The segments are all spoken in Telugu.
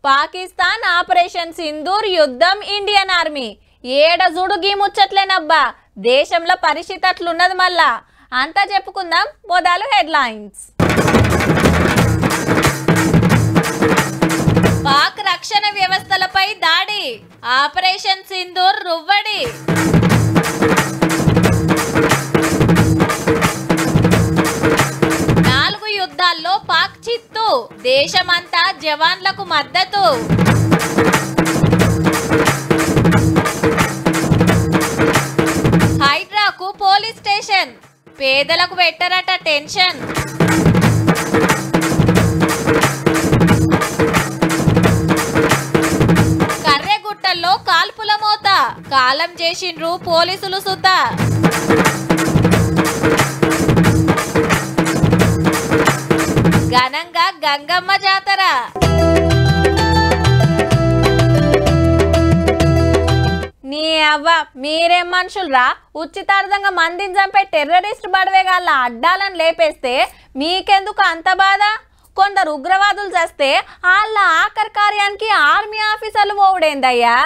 పాకిస్తాన్ ఆపరేషన్ సింధూర్ యుద్ధం ఇండియన్ ఆర్మీ ఏడ జుడు గీ ముచ్చట్లేనబ్బా దేశంలో పరిస్థితి అట్లున్నది మళ్ళా అంతా చెప్పుకుందాం మొదలు హెడ్లైన్స్ పాక్ రక్షణ వ్యవస్థలపై దాడి ఆపరేషన్ సింధూర్ రువ్వడి యుద్ధాల్లో పాక్ చిత్తు దేశమంతా జవాన్లకు మద్దతు హైడ్రాకు పోలీస్ స్టేషన్ పేదలకు పెట్టరట టెన్షన్ కర్రెగుట్టల్లో కాల్పుల మోత కాలం చేసిండ్రు పోలీసులు సుద్దా ఘనంగా గంగమ్మ జాతర నీ అవ్వ మీరేం మనుషులరా ఉచితార్థంగా మందిని చంపే టెర్రరిస్ట్ బడవేగాళ్ళ అడ్డాలను లేపేస్తే మీకెందుకు అంత బాధ కొందరు ఉగ్రవాదులు చేస్తే వాళ్ళ ఆఖరి కార్యానికి ఆర్మీ ఆఫీసర్లు పోవుడేందయ్యా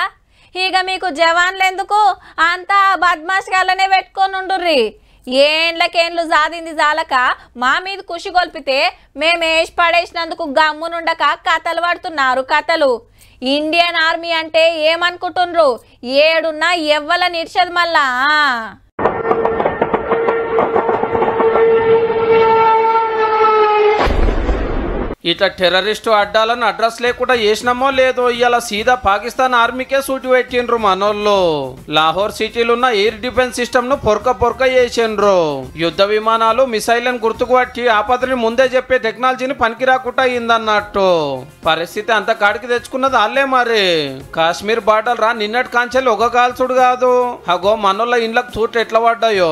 ఇక మీకు జవాన్లు ఎందుకు అంతా బద్మాష్గాళ్ళనే పెట్టుకొని ఉండుర్రి ఏండ్లకేండ్లు జాదింది జాలక మా మీద కుషి గొల్పితే మేము వేసి పడేసినందుకు గమ్మునుండక కథలు పడుతున్నారు కథలు ఇండియన్ ఆర్మీ అంటే ఏమనుకుంటుండ్రు ఏడున్నా ఎవ్వల నిడిచదు మళ్ళా ఇట్లా టెర్రరిస్టు అడ్డాలను అడ్రస్ లేకుండా చేసినామో లేదో ఇవాళ సీదా పాకిస్తాన్ ఆర్మీకే సూటి పెట్టిండ్రు మనోళ్ళు లాహోర్ సిటీలో ఉన్న ఎయిర్ డిఫెన్స్ సిస్టమ్ ను పొరక చేసిండ్రు యుద్ధ విమానాలు మిసైళ్లను గుర్తుకు పట్టి ఆపదని ముందే చెప్పే టెక్నాలజీని పనికి రాకుండా అయిందన్నట్టు పరిస్థితి అంత కాడికి తెచ్చుకున్నది వాళ్ళే మరి కాశ్మీర్ బార్డర్ రా నిన్నటి కాంచెలు ఒక కాల్చుడు కాదు అగో మనోళ్ళ ఇండ్లకు చూట ఎట్లా పడ్డాయో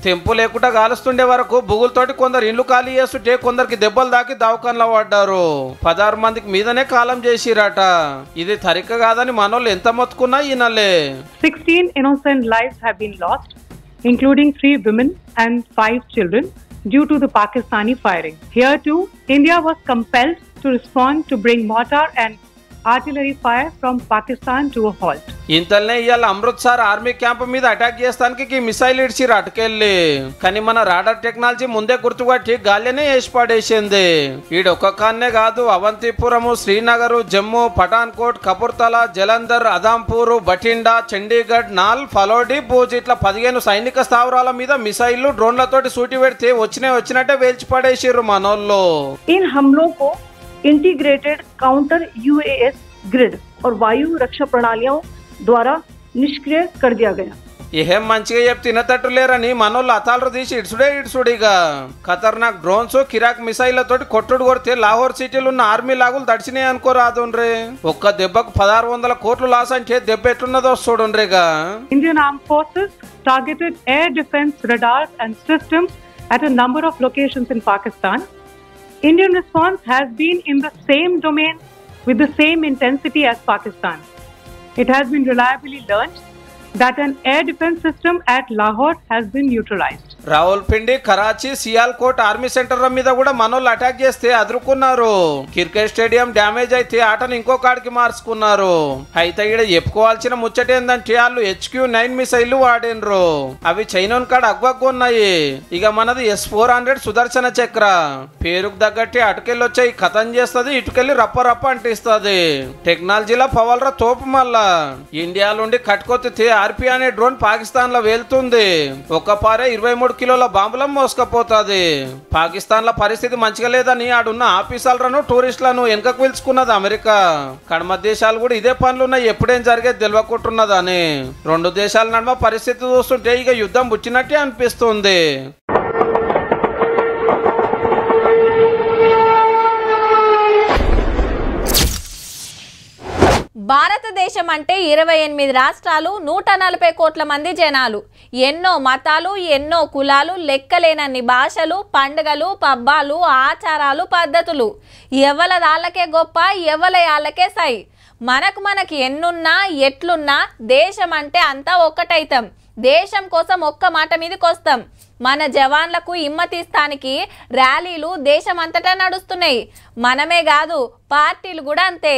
తెంపు లేకుండా కాలుస్తుండే వరకు బుగులతోటి కొందరు ఇండ్లు ఖాళీ చేస్తుంటే కొందరికి దెబ్బలు దాకి దవాఖానలో పడ్డారు 16 మందికి మీదనే కాలం చేసిరట ఇది తరిక కాదని మనోళ్ళు ఎంత మొత్తుకున్నా ఈనలే 16 innocent lives have been lost including 3 women and 5 children due to the Pakistani firing. Here too, India was compelled to respond to bring mortar and artillery fire from Pakistan to a halt. ఇంతల్నే ఇవాళ అమృత్సర్ ఆర్మీ క్యాంప్ మీద అటాక్ చేస్తానికి మిసైల్ ఇడ్చిరు అటుకెళ్ళి కానీ మన రాడార్ టెక్నాలజీ ముందే గుర్తుపట్టి గాలినే వేసి పడేసింది ఈడొక్కనే కాదు అవంతిపురము శ్రీనగర్ జమ్మూ పఠాన్కోట్ కపూర్తలా జలంధర్ అదాంపూర్ బఠిండా చండీగఢ్ నాల్ ఫలోడి పూజ్ ఇట్లా 15 సైనిక స్థావరాల మీద మిసైళ్లు డ్రోన్లతోటి సూటి పెడితే వచ్చినట్టే వేల్చి పడేసిర్రు మనోళ్ళు इन हमलों को इंटीग्रेटेड काउंटर यूएस ग्रिड और वायु रक्षा प्रणालियों द्वारा निष्क्रिय कर दिया गया. ఏం మంచిగా చెప్తే తినతట్టు లేరని మనోళ్ళు అతాలు తీసి ఇడ్సుడిగా ఖతర్నాక్ డ్రోన్స్ కిరాక్ మిసైళ్లతోటి కొట్టుడు కొడితే లాహోర్ సిటీలో ఉన్న ఆర్మీ లాగులు తడిచినాయి అనుకోరాదుండ్రే ఒక్క దెబ్బకు 1600 కోట్లు లాస్ అంటే దెబ్బ ఎట్లున్నదో చూడుండ్రేగా Indian Armed Forces targeted air defense radars and systems at a number of locations in Pakistan. Indian response has been in the same domain with the same intensity as Pakistan. It has been reliably learned that an air defense system at Lahore has been neutralized. Rawalpindi Karachi Sialkot army సెంటర్ల మీద కూడా మనోళ్ళు అటాక్ చేస్తే అదురుకున్నారు క్రికెట్ స్టేడియం డ్యామేజ్ అయితే ఆటను ఇంకో కాడికి మార్చుకున్నారు అయితే ఇక్కడ చెప్పుకోవాల్సిన ముచ్చట ఏందంటే వాళ్ళు HQ-9 మిసైళ్లు వాడినరు అవి చైనాన్ కాడ అగ్వగ్గున్నాయి ఇక మనది S-400 సుదర్శన చక్ర పేరుకు తగ్గట్టు అటుకెళ్ళి వచ్చాయి కథం చేస్తుంది ఇటుకెళ్ళి రప్ప అంటిస్తుంది టెక్నాలజీలో పవర్ల తోపు మళ్ళా ఇండియాలోండి కట్టుకొత్తితే ఆర్పీ అనే డ్రోన్ పాకిస్తాన్ లో వెళ్తుంది ఒక పారే 23 కిలోల బాంబులం మోసుకపోతుంది పాకిస్తాన్ లో పరిస్థితి మంచిగా లేదని ఆడున్న ఆఫీసర్లను టూరిస్టులను వెనకకు పిలుచుకున్నది అమెరికా కడమ దేశాలు కూడా ఇదే పనులున్నాయి ఎప్పుడేం జరిగేది తెలియకుంటున్నదని 2 దేశాల నడుమ పరిస్థితి చూస్తుంటే ఇక యుద్ధం పుట్టినట్టే అనిపిస్తుంది భారతదేశం అంటే 28 రాష్ట్రాలు 140 కోట్ల మంది జనాలు ఎన్నో మతాలు ఎన్నో కులాలు లెక్కలేనన్ని భాషలు పండుగలు పబ్బాలు ఆచారాలు పద్ధతులు ఎవల దాళ్ళకే గొప్ప ఎవల యాళ్ళకే సై మనకు ఎన్నున్నా ఎట్లున్నా దేశం అంటే అంతా ఒక్కటైతం దేశం కోసం ఒక్క మాట మీదకొస్తాం మన జవాన్లకు హిమ్మతిస్తానికి ర్యాలీలు దేశమంతటా నడుస్తున్నాయి మనమే కాదు పార్టీలు కూడా అంతే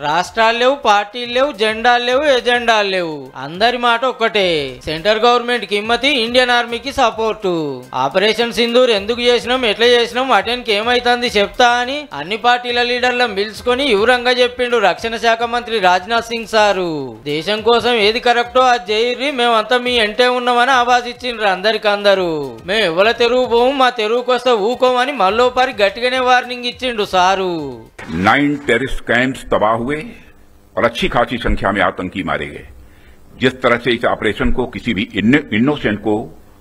రాష్ట్రాలు లేవు, పార్టీలు లేవు, జెండాలు లేవు, ఎజెండాలు లేవు. అందరి మాట ఒక్కటే, సెంట్రల్ గవర్నమెంట్ కి హిమ్మతి, ఇండియన్ ఆర్మీకి సపోర్టు. ఆపరేషన్ సింధూర్ ఎందుకు చేసినాం, ఎట్లా చేసినాం, అటెన్కి ఏమైతుంది చెప్తా అని అన్ని పార్టీల లీడర్లను పిలుచుకొని వివరంగా చెప్పిండు రక్షణ శాఖ మంత్రి రాజ్నాథ్ సింగ్ సారు. దేశం కోసం ఏది కరెక్టో అది చేయర్రి, మేమంతా మీ ఎంటే ఉన్నామని ఆవాజ్ ఇచ్చిండ్రు అందరికందరూ. మేము ఎవల తెరువు పోము, మా తెరువుకు వస్తే ఊకోమని మళ్ళోపారి గట్టిగానే వార్నింగ్ ఇచ్చిండు సారు. 9 टेररिस्ट कैंप्स तबाह हुए और अच्छी खासी संख्या में आतंकी मारे गए। जिस तरह से इस ऑपरेशन को किसी भी इनोसेंट को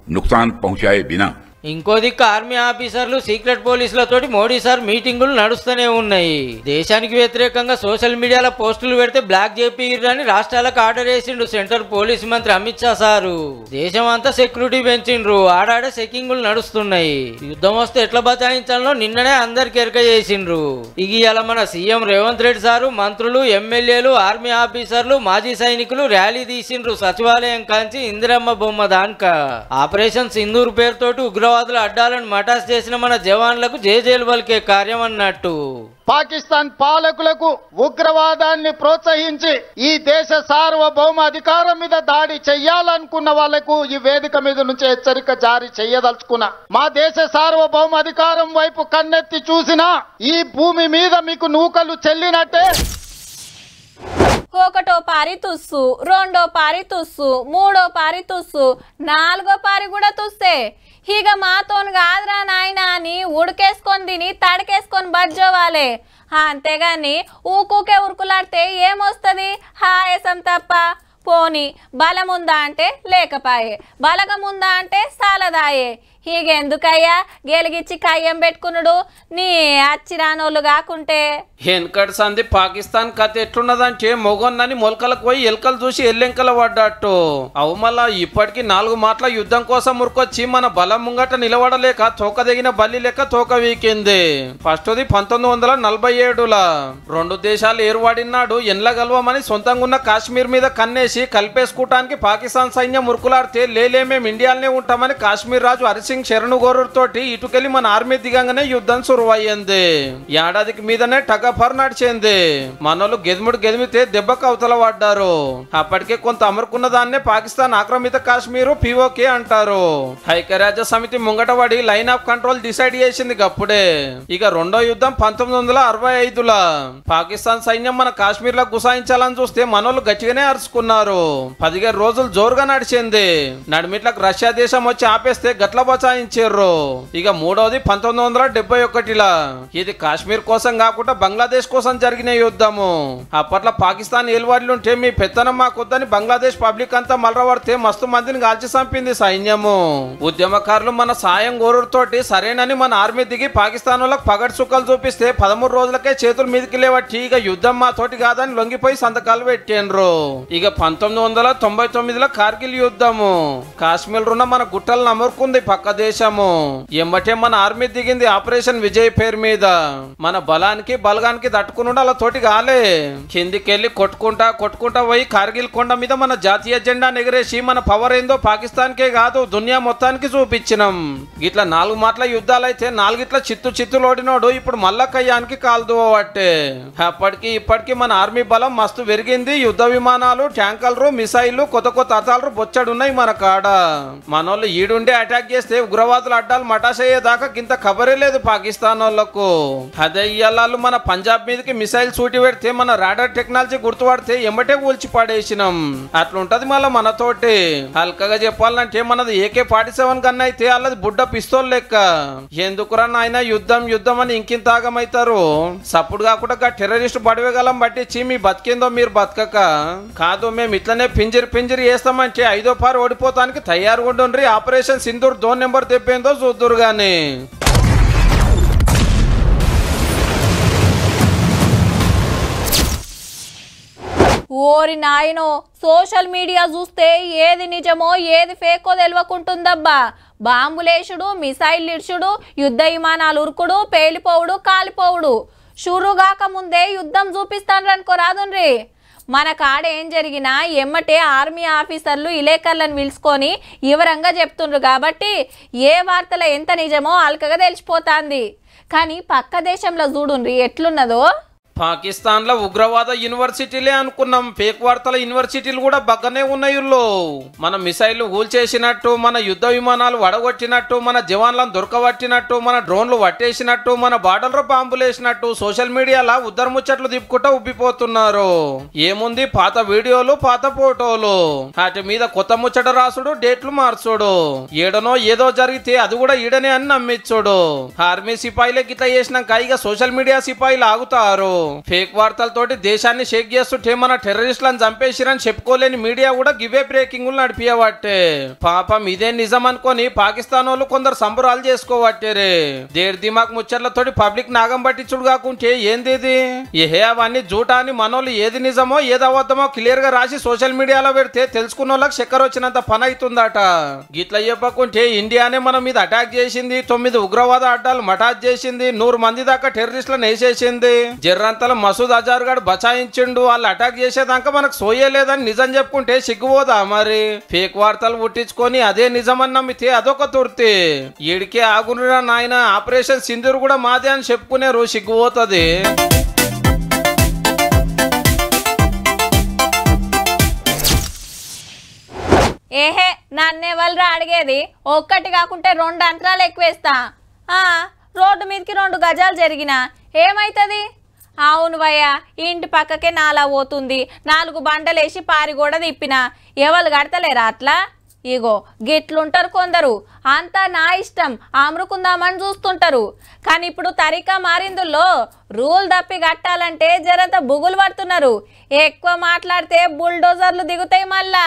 नुकसान पहुंचाए बिना ఇంకో దిక్కు ఆర్మీ ఆఫీసర్లు, సీక్రెట్ పోలీసులతోటి మోడీ సార్ మీటింగులు నడుస్తూనే ఉన్నాయి. దేశానికి వ్యతిరేకంగా సోషల్ మీడియాలో పోస్టులు పెడితే బ్లాక్ చేపిర్రని రాష్ట్రాలకు ఆర్డర్ వేసిండు సెంట్రల్ పోలీస్ మంత్రి అమిత్ షా సారు. దేశం అంతా సెక్యూరిటీ పెంచిండ్రు, ఆడాడే చెకింగులు నడుస్తున్నాయి. యుద్ధం వస్తే ఎట్లా బచాయించాలో నిన్ననే అందరికి ఎరక చేసిండ్రు. ఇక ఇలా మన సీఎం రేవంత్ రెడ్డి సారు, మంత్రులు, ఎమ్మెల్యేలు, ఆర్మీ ఆఫీసర్లు, మాజీ సైనికులు ర్యాలీ తీసిండ్రు సచివాలయం కాంచి ఇందిరమ్మ బొమ్మ దానిక. ఆపరేషన్ సింధూర్ పేరుతోటి ఉగ్రవాదులు అడ్డాలను మటాస్ చేసిన మన జవాన్లకు జేజేలు పలికే కార్యం అన్నట్టు. పాకిస్తాన్ పాలకులకు ఉగ్రవాదాన్ని ప్రోత్సహించి ఈ దేశ సార్వభౌమ అధికారం మీద దాడి చెయ్యాలనుకున్న వాళ్లకు ఈ వేదిక మీద నుంచి హెచ్చరిక జారీ చెయ్యదలుచుకున్నా. మా దేశ సార్వభౌమ అధికారం వైపు కన్నెత్తి చూసినా ఈ భూమి మీద మీకు నూకలు చెల్లినట్టే. ఒకటో పారి తుస్సు, రెండో పారి తుస్సు, మూడో పారి తుస్సు, నాలుగో పారి కూడా తుస్సే. ఇక మాతోని కాదురా నాయన అని ఉడికేసుకొని తిని తడికేసుకొని బజ్జోవాలే. అంతేగాని ఊకూకే ఉరుకులాడితే ఏమొస్తుంది? హాయసం తప్ప. పోని బలముందా అంటే లేకపాయే, బలగముందా అంటే సాలదాయే. ఇగెందుకయ్యా గెలిగిచ్చి కయ్యం పెట్టుకున్నాడు నీ అచ్చిరానోళ్ళు కాకుంటే. వెనకటి సంది పాకిస్తాన్ కథ ఎట్లున్నదంటే మొగొన్నని మొలకలకు పోయి ఎలకలు చూసి ఎల్లెంకల పడ్డట్టు. అవు మళ్ళా ఇప్పటికి 4 మాటల యుద్ధం కోసం మురికొచ్చి మన బలం ముంగట నిలబడలేక తోక దిగిన బల్లి లెక్క తోక వీకింది. ఫస్ట్ది 1947లా 2 దేశాలు ఏర్పడినాడు ఎన్ల గెలవమని సొంతంగా ఉన్న కాశ్మీర్ మీద కన్నేసి కలిపేసుకోవటానికి పాకిస్తాన్ సైన్యం మురుకులాడితే లేలే మేము ఇండియాలోనే ఉంటామని కాశ్మీర్ రాజు హరిసింగ్ శరణు గోరూర్ తోటి ఇటుకెళ్లి మన ఆర్మీ దిగంగానే యుద్ధం సురువయ్యింది. ఏడాదికి మీదనే టగఫర్ నడిచింది. మనోళ్ళు గెదిమితే దెబ్బకు అవతల పడ్డారు. అప్పటికే కొంత అమరుకున్న దాన్నే పాకిస్తాన్ ఆక్రమిత కాశ్మీరు పిఓకే అంటారు. ఐక్యరాజ్య సమితి ముంగటపడి లైన్ ఆఫ్ కంట్రోల్ డిసైడ్ చేసింది గప్పుడే. ఇక రెండో యుద్ధం 1965లా పాకిస్తాన్ సైన్యం మన కాశ్మీర్ లో గుసాయించాలని చూస్తే మనోళ్ళు గట్టిగానే అరుచుకున్నారు. 15 రోజులు జోరుగా నడిచింది. నడిమిట్లకు రష్యా దేశం వచ్చి ఆపేస్తే గట్ల బచాయించారు. ఇక మూడోది 1971లా. ఇది కాశ్మీర్ కోసం కాకుండా బంగ్లాదేశ్ కోసం జరిగిన యుద్ధము. అప్పట్లో పాకిస్తాన్ ఏలువాడ్లుంటే మీ పెత్తనం మాకొద్దని బంగ్లాదేశ్ పబ్లిక్ అంతా మలరవడితే మస్తు మందిని కాల్చి చంపింది సైన్యము. ఉద్యమకారులు మన సాయం గోరుతోటి సరేనని మన ఆర్మీ దిగి పాకిస్తాన్ వాళ్ళకి పగటి సుక్కలు చూపిస్తే 13 రోజులకే చేతులు మీదకి లేవట్టి ఇక యుద్ధం మా తోటి కాదని లొంగిపోయి సంతకాలు పెట్టిండ్రు. ఇక 1999లో కార్గిల్ యుద్ధము. కాశ్మీర్ ఉన్న మన గుట్టలను అమరుకుంది పక్క దేశము. ఎంబటే మన ఆర్మీ దిగింది ఆపరేషన్ విజయ్ పేరు మీద. మన బలానికి బలగానికి తట్టుకుని అలా తోటి కాలే. కిందికెళ్ళి కొట్టుకుంటా పోయి కార్గిల్ కొండ మీద మన జాతీయ జెండా ఎగరేసి మన పవర్ ఏందో పాకిస్తాన్కే కాదు దునియా మొత్తానికి చూపించినాం. ఇట్లా 4 మాటల యుద్ధాలైతే 4 చిత్తులు ఓడినోడు ఇప్పుడు మళ్ళా కయ్యానికి కాల్దువట్టే. అప్పటికి ఇప్పటికి మన ఆర్మీ బలం మస్తు పెరిగింది. యుద్ధ విమానాలు, ట్యాంకర్లు, మిసైళ్లు, కొత్త అర్థాలు బొచ్చడున్నాయి మన కాడ. మనోళ్ళు ఈడుండే అటాక్ చేస్తే ఉగ్రవాదులు అడ్డాలు మటాసయ్యేదాకా గింత ఖబరే లేదు పాకిస్తాన్ వాళ్ళకు. అదే ఇయ్యాలు మన పంజాబ్ మీదకి మిసైల్ సూటి పెడితే మన రాడార్ టెక్నాలజీ గుర్తుపడితే ఎమ్మటే కూల్చి పడేసినాం. అట్లుంటది మళ్ళీ మనతోటి. హల్కగా చెప్పాలంటే మనది AK-47 గన్ అయితే వాళ్ళది బుడ్డ పిస్తోల్ లెక్క. ఎందుకురా నాయన యుద్ధం అని ఇంకింత ఆగమైతారు. సప్పుడు కాకుండా టెర్రరిస్ట్ బడివేగలం పట్టించి మీ బతికేందో మీరు బతకక కాదు మేము ఇట్లనే పింజిరి వేస్తామంటే 5వ పారు ఓడిపోతానికి తయారుగా ఉండ్రి. ఆపరేషన్ సింధూర్ 2 నెంబర్ తెప్పేందో చూద్దురు గాని. ఓరి నాయనో, సోషల్ మీడియా చూస్తే ఏది నిజమో ఏది ఫేకో తెలియకుంటుందబ్బా. బాంబులేసుడు, మిసైల్ ఇడ్చుడు, యుద్ధ విమానాలు ఉరుకుడు, పేలిపోవుడు, కాలిపోవుడు. షురుగాక ముందే యుద్ధం చూపిస్తాను రాదుండ్రి. మన కాడ ఏం జరిగినా ఎమ్మటే ఆర్మీ ఆఫీసర్లు ఇలేకర్లను పిలుచుకొని వివరంగా చెప్తుండ్రు కాబట్టి ఏ వార్తల ఎంత నిజమో అల్కగా తెలిసిపోతాంది. కానీ పక్క దేశంలో చూడుండ్రి ఎట్లున్నదో. పాకిస్తాన్ లో ఉగ్రవాద యూనివర్సిటీలే అనుకున్నాం, ఫేక్ వార్తల యూనివర్సిటీలు కూడా బగ్గనే ఉన్నాయి. మన మిసైళ్లు ఊల్చేసినట్టు, మన యుద్ధ విమానాలు వడగొట్టినట్టు, మన జవాన్లను దొరకబట్టినట్టు, మన డ్రోన్లు వట్టేసినట్టు, మన బార్డర్లో బాంబులేసినట్టు సోషల్ మీడియాలో ఉద్దరు ముచ్చట్లు తిప్పుకుంటా ఉబ్బిపోతున్నారు. ఏముంది, పాత వీడియోలు, పాత ఫోటోలు, వాటి మీద కొత్త ముచ్చట రాసుడు, డేట్లు మార్చుడు, ఏడనో ఏదో జరిగితే అది కూడా ఈడనే అని నమ్మించుడు. ఆర్మీ సిపాయిలే గిట్లా చేసినాక ఇక సోషల్ మీడియా సిపాయిలు ఆగుతారు. ఫేక్ వార్తలతోటి దేశాన్ని షేక్ చేస్తుంటే మన టెర్రరిస్టులను చంపేసిరని చెప్పుకోలేని మీడియా కూడా గివే బ్రేకింగ్ నడిపియబట్టే. పాపం ఇదే నిజం అనుకొని పాకిస్తాన్ వాళ్ళు కొందరు సంబరాలు చేసుకోవట్టే. దేర్ దిమాక్ ముచ్చట్లతోటి పబ్లిక్ నాగం పట్టించుడు కాకుంటే ఏంది ఇది? ఏహే అవన్నీ జూటా అని మనోళ్ళు ఏది నిజమో ఏది అబద్ధమో క్లియర్ గా రాసి సోషల్ మీడియాలో పెడితే తెలుసుకున్న వాళ్ళకి చక్కెర వచ్చినంత పని అవుతుందట. గిట్లా చెప్పకుంటే ఇండియానే మన మీద అటాక్ చేసింది, 9 ఉగ్రవాద అడ్డాలు మటాజ్ చేసింది, 100 మంది దాకా టెర్రరిస్టులను వేసేసింది, జర్రంతల మసూద్ అజార్ గారు బచాయించిండు, వాళ్ళు అటాక్ చేసేదాకా మనకు సోయలేదని నిజం చెప్పుకుంటే సిగ్గుపోదా మరి? ఫేక్ వార్తలు పుట్టించుకొని అదే నిజమని నమ్మితే అదొక తుర్తి. ఈడికే ఆగునురా నాయన, ఆపరేషన్ సింధూర్ కూడా మాదే అని చెప్పుకునేరు, సిగ్గుపోతుంది. ఏహే నన్నే వాళ్ళరా అడిగేది, ఒక్కటి కాకుంటే 2 అంతరాలు ఎక్కువేస్తా. రోడ్డు మీదకి 2 గజాలు జరిగినా ఏమైతుంది? అవును వయ్య, ఇంటి పక్కకే నాలా పోతుంది, 4 బండలేసి పారి కూడా తిప్పినా ఎవరు కడతలేరా అట్లా? ఇగో గిట్లుంటారు కొందరు, అంతా నా ఇష్టం అమరుకుందామని చూస్తుంటారు. కానీ ఇప్పుడు తరీకా మారిందుల్లో రూల్ తప్పి కట్టాలంటే జరంత బుగులు పడుతున్నారు. ఎక్కువ మాట్లాడితే బుల్డోజర్లు దిగుతాయి మళ్ళా.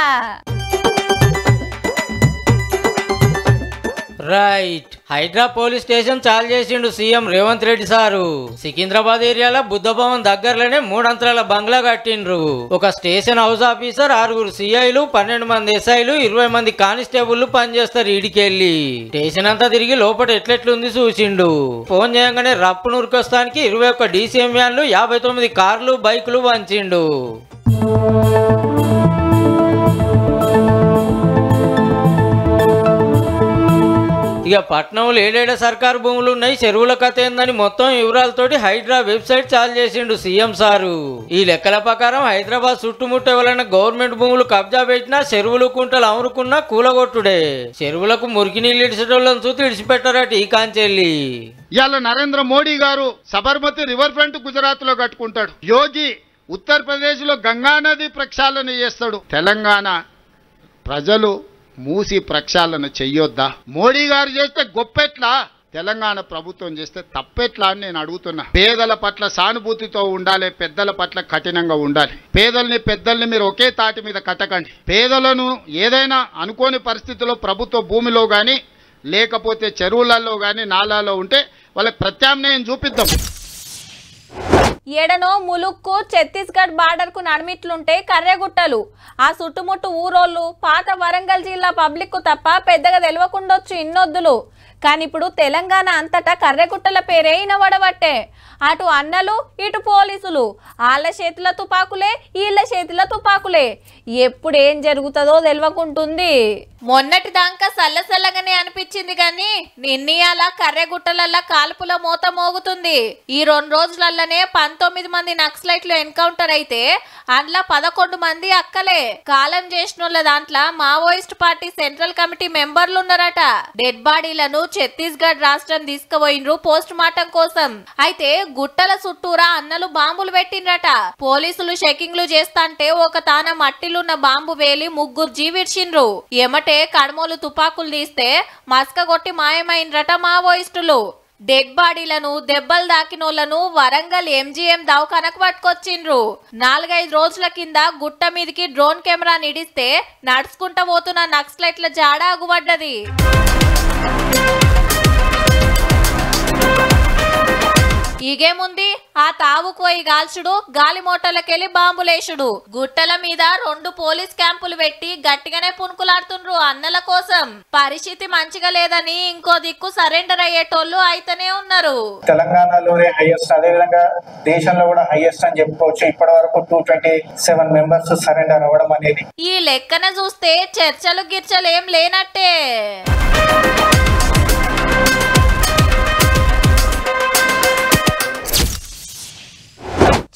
రైట్, హైడ్రా పోలీస్ స్టేషన్ చాలు చేసిండు సీఎం రేవంత్ రెడ్డి సారు. సికింద్రాబాద్ ఏరియాలో బుద్ధ భవన్ దగ్గరలోనే 3 అంతరాల బంగ్లా కట్టిండ్రు. ఒక స్టేషన్ హౌస్ ఆఫీసర్, 6 సిఐలు, 12 మంది ఎస్ఐలు, 20 మంది కానిస్టేబుల్ పనిచేస్తారు. ఈడికెళ్ళి స్టేషన్ అంతా తిరిగి లోపల ఎట్లెట్లుంది చూసిండు. ఫోన్ చేయగానే రప్పు నురికొస్తానికి 21 డీసీఎం వ్యాన్లు, 59 కార్లు, బైకులు వంచిండు. ఇక పట్నంలో ఏడేడ సర్కారు భూములు ఉన్నాయి, చెరువుల కథ ఏందని మొత్తం వివరాలతోటి హైడ్రా వెబ్సైట్ చాలు చేసిండు సీఎం సారు. ఈ లెక్కల ప్రకారం హైదరాబాద్ చుట్టుముట్ట ఎవరైనా గవర్నమెంట్ భూములు కబ్జా పెట్టినా, చెరువులు కుంటలు అమరుకున్నా కూలగొట్టుడే. చెరువులకు మురికి నీళ్ళు ఇడిచేటోళ్ళని చూసి ఇడిచిపెట్టారట ఈ కాంచెల్లి. ఇవాళ నరేంద్ర మోడీ గారు సబర్మతి రివర్ ఫ్రంట్ గుజరాత్ లో కట్టుకుంటాడు. యోగి ఉత్తరప్రదేశ్ లో గంగా నది ప్రక్షాళన చేస్తాడు. తెలంగాణ ప్రజలు మూసి ప్రక్షాళన చెయ్యొద్దా? మోడీ గారు చేస్తే గొప్పెట్లా, తెలంగాణ ప్రభుత్వం చేస్తే తప్పెట్లా అని నేను అడుగుతున్నా. పేదల పట్ల సానుభూతితో ఉండాలి, పెద్దల పట్ల కఠినంగా ఉండాలి. పెద్దల్ని మీరు ఒకే తాటి మీద కట్టకండి. పేదలను ఏదైనా అనుకోని పరిస్థితిలో ప్రభుత్వ భూమిలో కానీ లేకపోతే చెరువులలో కానీ నాలాలో ఉంటే వాళ్ళకి ప్రత్యామ్నాయం చూపిద్దాం. ఎడనో ములుక్కు ఛత్తీస్గఢ్ బార్డర్ కు నడిమిట్లుంటే కర్రెగుట్టలు. ఆ చుట్టుముట్టు ఊరోళ్ళు పాత వరంగల్ జిల్లా పబ్లిక్ కు తప్ప పెద్దగా తెలియకుండొచ్చు ఇన్నొద్దులు. కానీ ఇప్పుడు తెలంగాణ అంతటా కర్రెగుట్టల పేరే వినబడబట్టే. అటు అన్నలు ఇటు పోలీసులు, వాళ్ళ చేతుల తుపాకులే వీళ్ళ చేతుల తుపాకులే. ఎప్పుడు ఏం జరుగుతుందో తెలియకుంటుంది. మొన్నటి దాకా సల్లసల్లగానే అనిపించింది కానీ నిన్నయాల కర్రెగుట్టలల్లా కాల్పుల మోత మోగుతుంది. ఈ 2 రోజులల్లనే 19 మంది నక్సలైట్లు ఎన్కౌంటర్ అయితే అందులో 11 మంది అక్కలే. కాలం చేసిన దాంట్లో మావోయిస్ట్ పార్టీ సెంట్రల్ కమిటీ మెంబర్లు ఉన్నారట. డెడ్ బాడీలను ఛత్తీస్గఢ్ రాష్ట్రం తీసుకుపోయినరు పోస్ట్ మార్టం కోసం. అయితే గుట్టల చుట్టూరా అన్నలు బాంబులు పెట్టిండ్రట. పోలీసులు చెకింగ్లు చేస్తాంటే ఒక తాన మట్టిలున్న బాంబు వేలి 3 జీవిడ్చిండ్రు. ఎమటే కడమోలు తుపాకులు తీస్తే మస్కగొట్టి మాయమైండ్రట మావోయిస్టులు. డెడ్ బాడీలను దెబ్బలు దాకినోళ్లను వరంగల్ ఎంజీఎం దవాఖానకు పట్టుకొచ్చిండ్రు. 4-5 రోజుల కింద గుట్ట మీదకి డ్రోన్ కెమెరా నిడిస్తే నడుచుకుంటా పోతున్న నక్సలైట్ల జాడ అగుపడ్డది. ఈగేముంది, ఆ తావుకోయి గాల్చుడు, గాలి మోటార్లకెళ్లి బాంబులేసుడు. గుట్టల మీద 2 పోలీస్ క్యాంపులు పెట్టి గట్టిగానే పునుకులాడుతుండ్రు అన్నల కోసం. పరిస్థితి మంచిగా లేదని ఇంకో దిక్కు సరెండర్ అయ్యేటోళ్లు అయితేనే ఉన్నారు. తెలంగాణలోనే హైయెస్ట్, అదే విధంగా దేశంలో కూడా హైయెస్ట్ అని చెప్పుకోవచ్చు. ఇప్పటి వరకు 227 మెంబర్స్ సరెండర్ అవ్వడం అనేది. ఈ లెక్కన చూస్తే చర్చలు గిర్చలు ఏం లేనట్టే.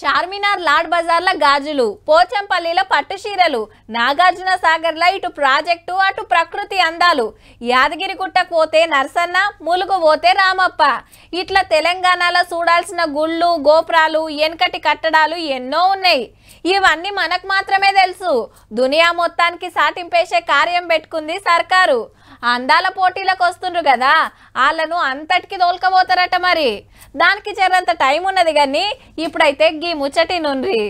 చార్మినార్ లాడ్ బజార్ల గాజులు, పోచంపల్లిలో పట్టు చీరలు, నాగార్జున సాగర్ల ఇటు ప్రాజెక్టు అటు ప్రకృతి అందాలు, యాదగిరిగుట్టకు పోతే నర్సన్న, ములుగు పోతే రామప్ప, ఇట్లా తెలంగాణలో చూడాల్సిన గుళ్ళు గోపురాలు వెనకటి కట్టడాలు ఎన్నో ఉన్నాయి. ఇవన్నీ మనకు మాత్రమే తెలుసు. దునియా మొత్తానికి సాటింపేసే కార్యం పెట్టుకుంది సర్కారు. అందాల పోటీలకు వస్తుండ్రు కదా, వాళ్ళను అంతటికి తోలుకపోతారట. మరి దానికి జరంత టైం ఉన్నది కానీ ఇప్పుడైతే గీ ముచ్చటి నుండ్రి.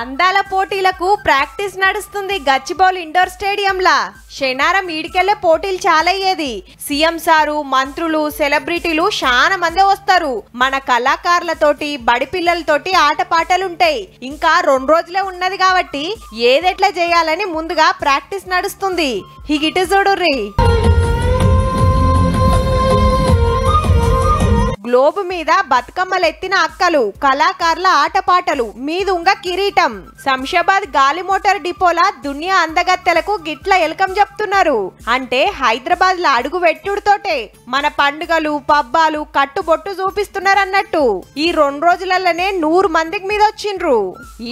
అందాల పోటీలకు ప్రాక్టీస్ నడుస్తుంది గచ్చిబౌలి ఇండోర్ స్టేడియంలా. శనారం ఈడికెళ్లే పోటీలు చాలా అయ్యేది. సీఎం సారు, మంత్రులు, సెలబ్రిటీలు చాలా మంది వస్తారు. మన కళాకారులతోటి బడి పిల్లలతోటి ఆటపాటలుంటాయి. ఇంకా 2 రోజులే ఉన్నది కాబట్టి ఏదెట్లా చేయాలని ముందుగా ప్రాక్టీస్ నడుస్తుంది. హిగిటు చూడుర్రి. గ్లోబ్ మీద బతుకమ్మలు ఎత్తిన అక్కలు, కళాకారుల ఆటపాటలు, మీదుంగ కిరీటం. శంషాబాద్ గాలి మోటార్ డిపోలా దునియా అందగత్తెలకు గిట్ల ఎల్కం చెప్తున్నారు. అంటే హైదరాబాద్ లో అడుగు పెట్టుడుతోటే మన పండుగలు పబ్బాలు కట్టుబొట్టు చూపిస్తున్నారన్నట్టు. ఈ 2 రోజులలోనే 100 మందికి మీద వచ్చిండ్రు.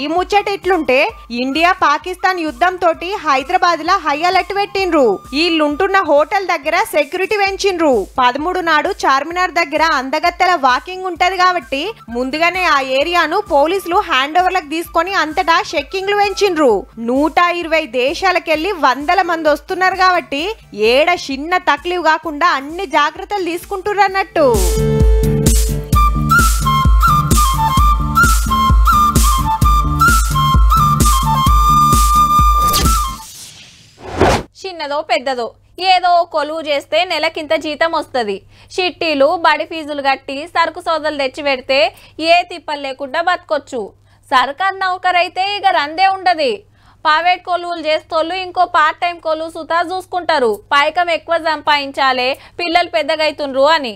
ఈ ముచ్చట ఇట్లుంటే ఇండియా పాకిస్తాన్ యుద్ధం తోటి హైదరాబాద్ లా హై అలర్ట్ పెట్టిండ్రు. వీళ్ళుంటున్న హోటల్ దగ్గర సెక్యూరిటీ పెంచిండ్రు. 13 నాడు చార్మినార్ దగ్గర అందగత్తెల వాకింగ్ ఉంటది కాబట్టి ముందుగానే ఆ ఏరియాను పోలీసులు హ్యాండ్ ఓవర్లకు తీసుకొని అంతటా చెక్కింగ్లు పెంచిండ్రు. 120 దేశాలకెళ్లి 100 మంది వస్తున్నారు కాబట్టి ఏడ చిన్న తక్లీఫ్ కాకుండా అన్ని జాగ్రత్తలు తీసుకుంటున్నారు అన్నట్టు. చిన్నదో పెద్దదో ఏదో కొలువు చేస్తే నెలకింత జీతం వస్తుంది. చిట్టీలు బడి ఫీజులు కట్టి సరుకు సోదలు తెచ్చి పెడితే ఏ తిప్పలు లేకుండా బతకొచ్చు. సర్కార్ నౌకరైతే ఇక రందే ఉండదు. ప్రైవేట్ కొలువులు చేస్తోళ్ళు ఇంకో పార్ట్ టైం కొలువు సుతా చూసుకుంటారు. పైకం ఎక్కువ సంపాదించాలి, పిల్లలు పెద్దగైతుండ్రు అని.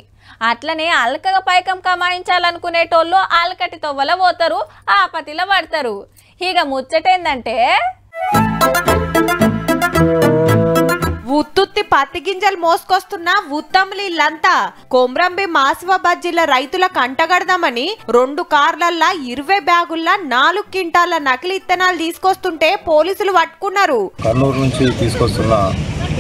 అట్లనే అల్కగా పైకం కమాయించాలనుకునేటోళ్ళు ఆలకటి తొవ్వల పోతారు, ఆపతిలో పడతారు. ఇక ముచ్చటేందంటే ఉత్తుత్తి పత్తి గింజలు మోసుకొస్తున్న ఉత్తములీళ్ళంతా కొమ్రంబి మాసిఫాబాద్ జిల్లా రైతులకు అంటగడదామని 2 కార్లల్లా 20 బ్యాగుల్లా 4 క్వింటాల నకిలీ ఇత్తనాలు తీసుకొస్తుంటే పోలీసులు పట్టుకున్నారు. కర్నూలు నుంచి తీసుకొస్తున్న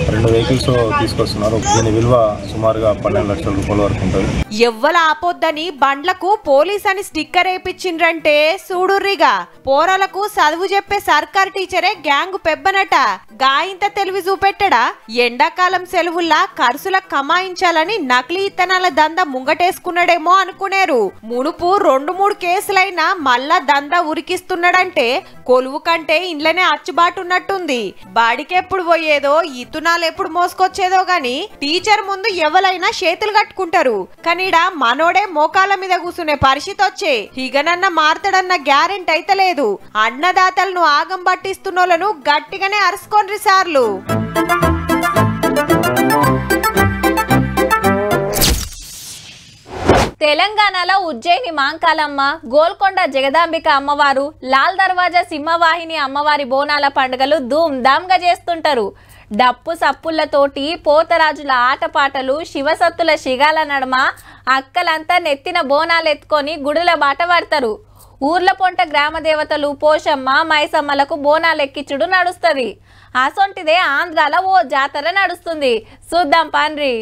2 వెహికల్స్ తీసుకొస్తున్నారు. దీని విలువ సుమారుగా 12 లక్షల రూపాయల వరకు ఉంటుంది. ఎవ్వల ఆపొద్దని బండ్లకు పోలీస్ అని స్టిక్కర్ వేయించిండ్రంటే చూడుర్రిగా. పోరాలకు చదువు చెప్పే సర్కార్ టీచరే గ్యాంగ్ పెబ్బనట. గాయంత తెలివి చూపెట్టడా. ఎండాకాలం సెలవుల్లా ఖర్చుల కమాయించాలని నకిలీ ఇత్తనాల దంద ముంగటేసుకున్నాడేమో అనుకునేరు. మునుపు 2-3 కేసులైనా మళ్ళా దంద ఉరికిస్తున్నాడంటే కొలువు కంటే ఇంట్లోనే అచ్చుబాటున్నట్టుంది. బాడికెప్పుడు పోయేదో ఇత్తనాలు ఎప్పుడు మోసుకొచ్చేదో గాని టీచర్ ముందు ఎవరైనా చేతులు కట్టుకుంటారు. కనీడా మనోడే మోకాల మీద కూసునే పరిస్థితి వచ్చే. ఇగనన్న మారతాడన్న గ్యారెంటీ అయితే లేదు. అన్నదాతలను ఆగం పట్టిస్తున్నోళ్ళను గట్టిగానే అరుసుకోండ్రి సార్లు. తెలంగాణలో ఉజ్జయిని మాంకాలమ్మ, గోల్కొండ జగదాంబిక అమ్మవారు, లాల్ దర్వాజా సింహవాహిని అమ్మవారి బోనాల పండుగలు ధూమ్ధామ్గా చేస్తుంటారు. డప్పు సప్పుళ్లతోటి పోతరాజుల ఆటపాటలు, శివసత్తుల శిగాల నడమ అక్కలంతా నెత్తిన బోనాలు ఎత్తుకొని గుడుల బాట పడతారు. ఊర్ల పొంట గ్రామ దేవతలు పోషమ్మ మైసమ్మలకు బోనాలు ఎక్కించుడు నడుస్తుంది. అసొంటిదే ఆంధ్రాలో ఓ జాతర నడుస్తుంది. చూద్దాం పాన్రి.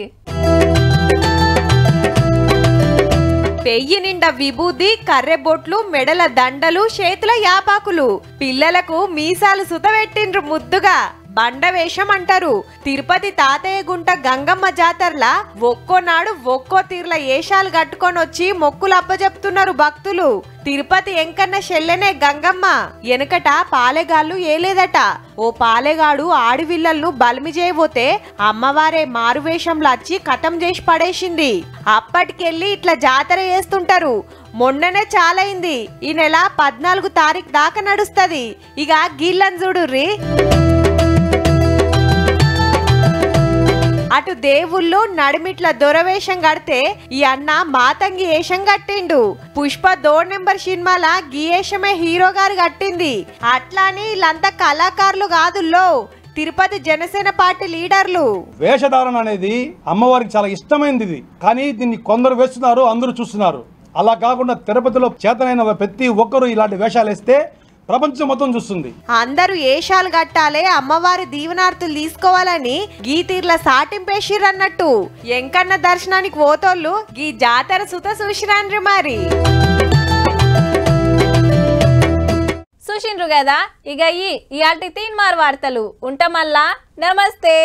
పెయ్యి నిండా విభూది, కర్రెబొట్లు, మెడల దండలు, చేతుల యాపాకులు, పిల్లలకు మీసాలు సుతబెట్టిండ్రు ముద్దుగా. బండ వేషం అంటారు. తిరుపతి తాతయ్య గుంట గంగమ్మ జాతరలా ఒక్కో నాడు ఒక్కో తీర్ల ఏషాలు కట్టుకొని వచ్చి మొక్కులు అప్పజెప్తున్నారు భక్తులు. తిరుపతి ఎంకన్న చెల్లెనే గంగమ్మ. వెనకట పాలెగాళ్ళు ఏలేదట. ఓ పాలెగాడు ఆడివిల్లలను బలిమి చేయబోతే అమ్మవారే మారువేషంలో వచ్చి కథం చేసి పడేసింది. అప్పటికెళ్ళి ఇట్లా జాతర చేస్తుంటారు. మొన్ననే చాలైంది. ఈ నెల 14 తారీఖు దాకా నడుస్తుంది. ఇక గీళ్ళని చూడుర్రి. అటు దేవుళ్ళు నడిమిట్ల దొరవేషం కడితే ఈ అన్న మాతంగి వేషం కట్టిండు. పుష్ప 2 నెంబర్ సినిమాల గీ వేషమే హీరో గారు కట్టింది. అట్లాని వీళ్ళంతా కళాకారులు కాదుల్లో, తిరుపతి జనసేన పార్టీ లీడర్లు. వేషధారణ అనేది అమ్మవారికి చాలా ఇష్టమైనది ఇది, కానీ దీన్ని కొందరు వేస్తున్నారు, అందరూ చూస్తున్నారు. అలా కాకుండా తిరుపతిలో చేతనైన ప్రతి ఒక్కరూ ఇలాంటి వేషాలు వేస్తే ప్రపంచం మొత్తం చూస్తుంది. అందరూ ఏషాలు కట్టాలే, అమ్మవారి దీవెనార్తులు తీసుకోవాలని గీ తీర్ల సాటింపేసిరన్నట్టు ఎంకన్న దర్శనానికి పోతోళ్ళు గీ జాతర సుత చూసిరాండ్రి. మరి చూసిండ్రు కదా, ఇక ఇయాల్టి తీన్మార్ వార్తలు ఉంటామల్లా. నమస్తే.